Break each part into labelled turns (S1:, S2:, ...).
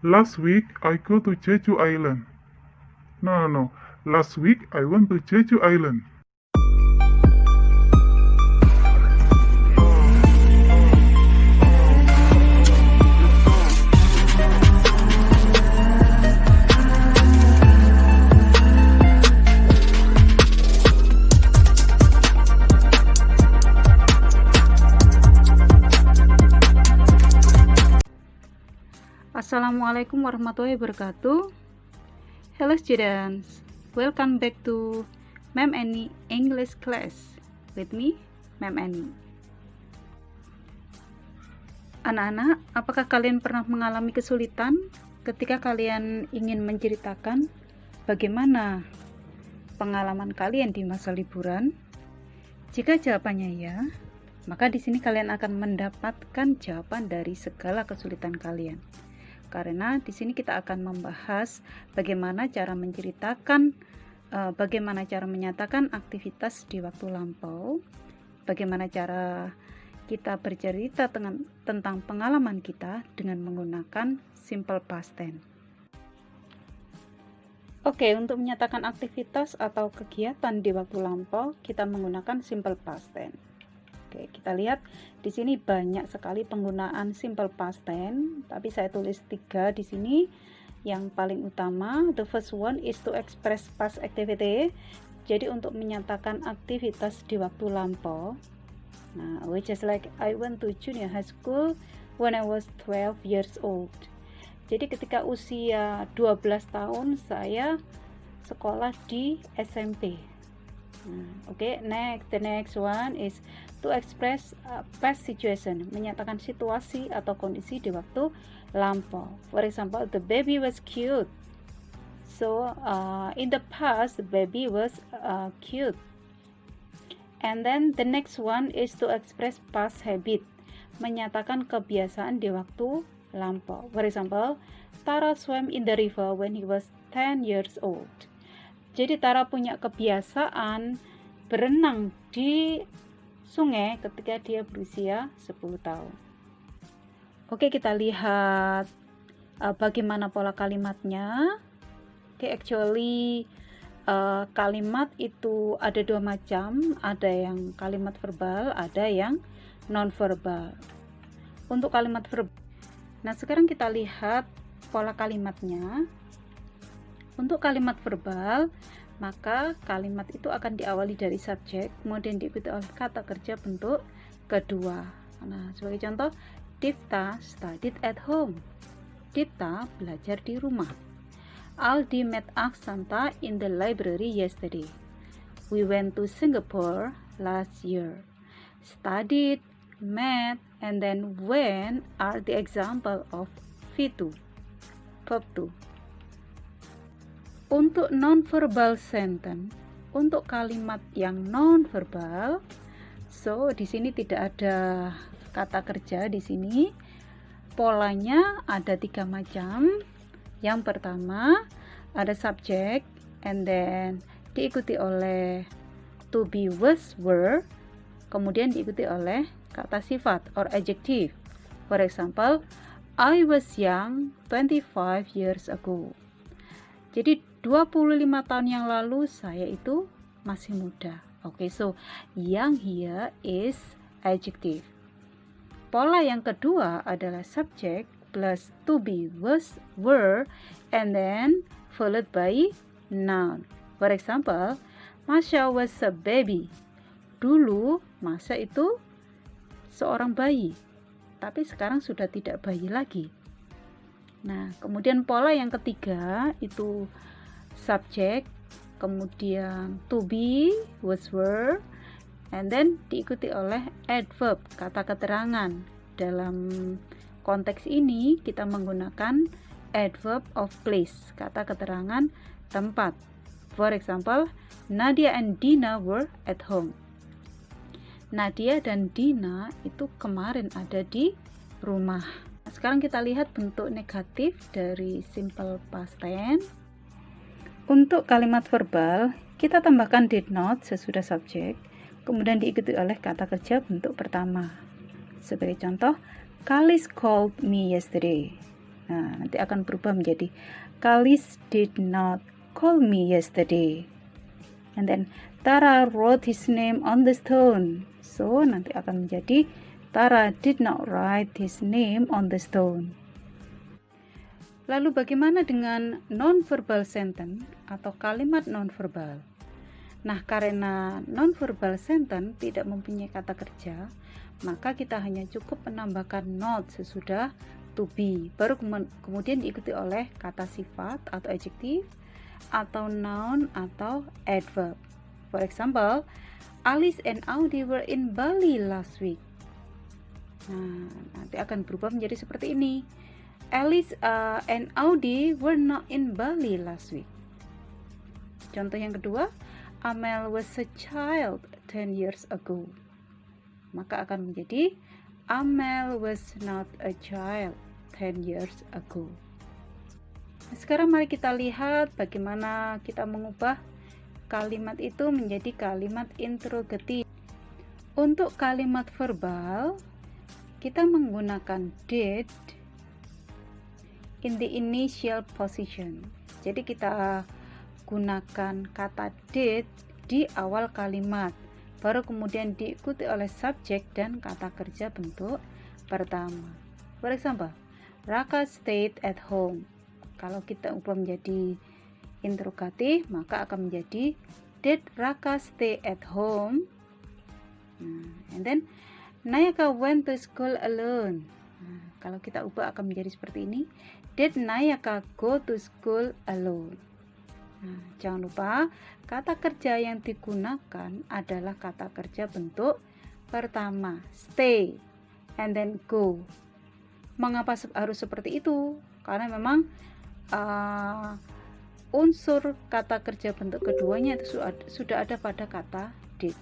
S1: Last week I go to Jeju Island. No. Last week I went to Jeju Island.
S2: Assalamualaikum warahmatullahi wabarakatuh. Hello students, welcome back to Ma'am Annie English class with me, Ma'am Annie. Anak-anak, apakah kalian pernah mengalami kesulitan ketika kalian ingin menceritakan bagaimana pengalaman kalian di masa liburan? Jika jawabannya ya, maka di sini kalian akan mendapatkan jawaban dari segala kesulitan kalian. Karena di sini kita akan membahas bagaimana cara menceritakan, bagaimana cara menyatakan aktivitas di waktu lampau, bagaimana cara kita bercerita tentang pengalaman kita dengan menggunakan simple past tense. Oke, untuk menyatakan aktivitas atau kegiatan di waktu lampau, kita menggunakan simple past tense. Oke, kita lihat di sini banyak sekali penggunaan simple past tense, tapi saya tulis 3 di sini. Yang paling utama, the first one is to express past activity. Jadi untuk menyatakan aktivitas di waktu lampau. Nah, which is like I went to junior high school when I was 12 years old. Jadi ketika usia 12 tahun saya sekolah di SMP. Oke, the next one is to express past situation, menyatakan situasi atau kondisi di waktu lampau. For example, the baby was cute. So in the past, the baby was cute. And then the next one is to express past habit, menyatakan kebiasaan di waktu lampau. For example, Tara swam in the river when he was 10 years old. Jadi Tara punya kebiasaan berenang di sungai ketika dia berusia 10 tahun. Oke, kita lihat bagaimana pola kalimatnya. Oke, actually kalimat itu ada 2 macam, ada yang kalimat verbal, ada yang non-verbal. Untuk kalimat verbal, nah sekarang kita lihat pola kalimatnya. Untuk kalimat verbal, maka kalimat itu akan diawali dari subjek, kemudian diikuti oleh kata kerja bentuk kedua. Nah, sebagai contoh, Dipta studied at home. Dipta belajar di rumah. Aldi met Aksanta in the library yesterday. We went to Singapore last year. Studied, met, and then went are the example of V2, verb 2. Untuk non-verbal sentence, untuk kalimat yang non-verbal, so di sini tidak ada kata kerja di sini. Polanya ada 3 macam. Yang pertama ada subjek, and then diikuti oleh to be, was, were, kemudian diikuti oleh kata sifat or adjective. For example, I was young 25 years ago. Jadi 25 tahun yang lalu saya itu masih muda. Oke, so young here is adjective. Pola yang kedua adalah subject plus to be, was, were, and then followed by noun. For example, Masha was a baby. Dulu Masha itu seorang bayi, tapi sekarang sudah tidak bayi lagi. Nah, kemudian pola yang ketiga itu subject, kemudian to be, was, were, and then diikuti oleh adverb, kata keterangan. Dalam konteks ini kita menggunakan adverb of place, kata keterangan tempat. For example, Nadia and Dina were at home. Nadia dan Dina itu kemarin ada di rumah. Sekarang kita lihat bentuk negatif dari simple past tense. Untuk kalimat verbal, kita tambahkan did not sesudah subjek, kemudian diikuti oleh kata kerja bentuk pertama. Sebagai contoh, Kalis called me yesterday. Nah, nanti akan berubah menjadi Khalis did not call me yesterday. And then Tara wrote his name on the stone. So, nanti akan menjadi Tara did not write his name on the stone. Lalu bagaimana dengan non-verbal sentence atau kalimat non-verbal? Nah, karena non-verbal sentence tidak mempunyai kata kerja, maka kita hanya cukup menambahkan not sesudah to be, baru kemudian diikuti oleh kata sifat atau adjektif, atau noun atau adverb. For example, Alice and Audi were in Bali last week. Nah, nanti akan berubah menjadi seperti ini. Alice and Audi were not in Bali last week. Contoh yang kedua, Amel was a child 10 years ago. Maka akan menjadi Amel was not a child 10 years ago. Sekarang mari kita lihat bagaimana kita mengubah kalimat itu menjadi kalimat interrogatif. Untuk kalimat verbal, kita menggunakan did in the initial position. Jadi kita gunakan kata did di awal kalimat, baru kemudian diikuti oleh subjek dan kata kerja bentuk pertama. For example, Raka stayed at home. Kalau kita ubah menjadi interrogatif, maka akan menjadi did Raka stay at home? And then Nayaka went to school alone. Kalau kita ubah akan menjadi seperti ini, did Nayaka go to school alone? Jangan lupa kata kerja yang digunakan adalah kata kerja bentuk pertama, stay and then go. Mengapa harus seperti itu? Karena memang unsur kata kerja bentuk keduanya itu sudah ada pada kata did.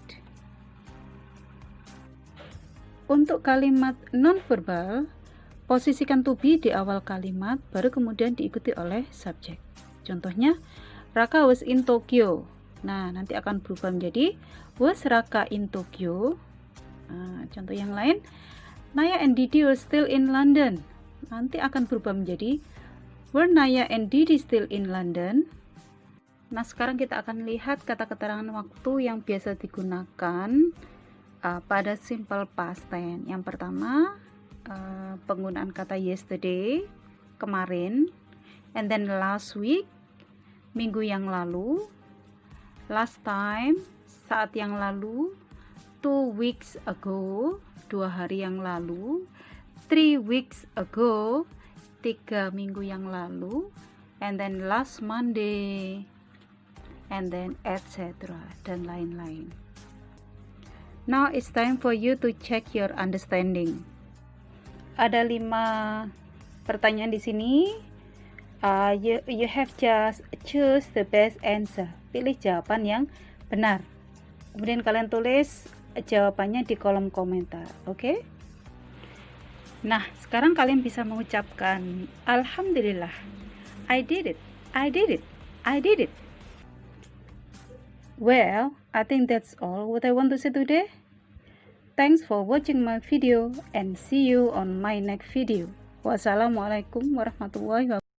S2: Untuk kalimat non-verbal, posisikan to be di awal kalimat, baru kemudian diikuti oleh subjek. Contohnya, Raka was in Tokyo. Nah, nanti akan berubah menjadi was Raka in Tokyo. Contoh yang lain, Naya and Didi were still in London. Nanti akan berubah menjadi were Naya and Didi still in London. Nah, sekarang kita akan lihat kata keterangan waktu yang biasa digunakan pada simple past tense. Yang pertama, penggunaan kata yesterday, kemarin, and then last week, minggu yang lalu, last time, saat yang lalu, 2 weeks ago, 2 hari yang lalu, 3 weeks ago, 3 minggu yang lalu, and then last Monday, and then etc. dan lain-lain. Now it's time for you to check your understanding. Ada 5 pertanyaan di sini. You have just choose the best answer. Pilih jawaban yang benar. Kemudian kalian tulis jawabannya di kolom komentar, oke? Nah, sekarang kalian bisa mengucapkan Alhamdulillah, I did it, I did it, I did it. Well, I think that's all what I want to say today. Thanks for watching my video and see you on my next video. Wassalamualaikum warahmatullahi wabarakatuh.